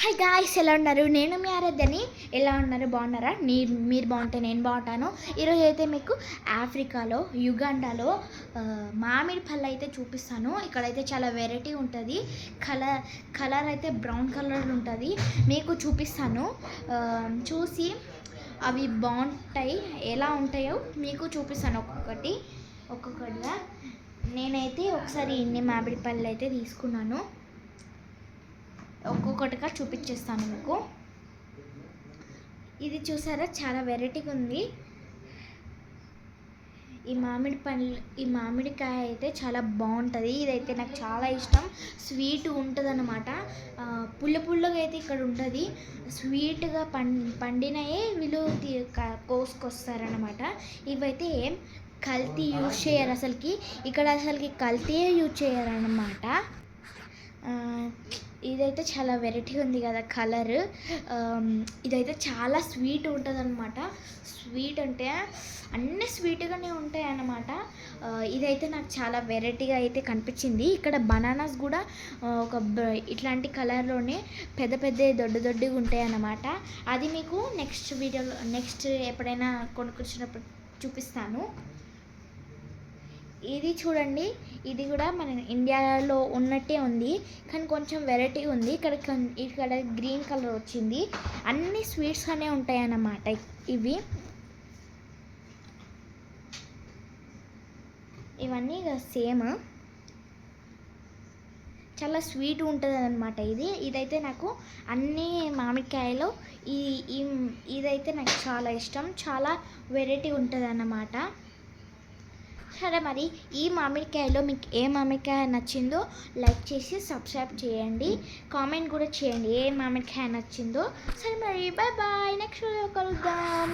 Hi guys, ఎలా ఉన్నారు? నేను మీ ఆరాధ్యని. ఎలా ఉన్నారు? బాగున్నారా? మీరు బాగుంటే నేను బాగుంటాను. ఈరోజు అయితే మీకు ఆఫ్రికాలో యుగాండాలో మామిడి పళ్ళు అయితే చూపిస్తాను. ఇక్కడైతే చాలా వెరైటీ ఉంటుంది. కలర్ అయితే బ్రౌన్ కలర్ ఉంటుంది. మీకు చూపిస్తాను. చూసి అవి బాగుంటాయి, ఎలా ఉంటాయో మీకు చూపిస్తాను ఒక్కొక్కటిగా. నేనైతే ఒకసారి ఇన్ని మామిడి పళ్ళు అయితే తీసుకున్నాను. ఒక్కొక్కటిగా చూపించేస్తాను మీకు. ఇది చూసారా, చాలా వెరైటీగా ఉంది. ఈ మామిడికాయ అయితే చాలా బాగుంటుంది. ఇదైతే నాకు చాలా ఇష్టం. స్వీట్ ఉంటుంది అన్నమాట. పుల్లగా అయితే ఇక్కడ ఉంటుంది. స్వీట్గా పండినయే వీళ్ళు కోసుకొస్తారనమాట. ఇవైతే ఏం కల్తీ యూజ్ చేయరు అసలుకి. ఇక్కడ అసలుకి కల్తీ యూజ్ చేయరన్నమాట. ఇదైతే చాలా వెరైటీగా ఉంది కదా కలర్. ఇదైతే చాలా స్వీట్ ఉంటుంది అనమాట. స్వీట్ అంటే అన్నీ స్వీట్గానే ఉంటాయి అన్నమాట. ఇదైతే నాకు చాలా వెరైటీగా అయితే కనిపించింది. ఇక్కడ బనానాస్ కూడా ఇట్లాంటి కలర్లోనే పెద్ద దొడ్డుగా ఉంటాయి అన్నమాట. అది మీకు నెక్స్ట్ ఎప్పుడైనా కొనుక్కొచ్చినప్పుడు చూపిస్తాను. ఇది చూడండి, ఇది కూడా మన ఇండియాలో ఉన్నట్టే ఉంది, కానీ కొంచెం వెరైటీ ఉంది. ఇక్కడ గ్రీన్ కలర్ వచ్చింది. అన్ని స్వీట్స్ అనే ఉంటాయి అన్నమాట. ఇవన్నీ సేమ్, చాలా స్వీట్ ఉంటుంది అన్నమాట. ఇదైతే నాకు అన్ని మామిడికాయలో ఇదైతే నాకు చాలా ఇష్టం. చాలా వెరైటీ ఉంటుంది అన్నమాట. సరే, మరి ఈ మామిడికాయలో మీకు ఏ మామిడికాయ నచ్చిందో లైక్ చేసి సబ్స్క్రైబ్ చేయండి. కామెంట్ కూడా చేయండి ఏ మామిడికాయ నచ్చిందో. సరే మరి, బాయ్ బాయ్. నెక్స్ట్ వీడియో కలుద్దాం.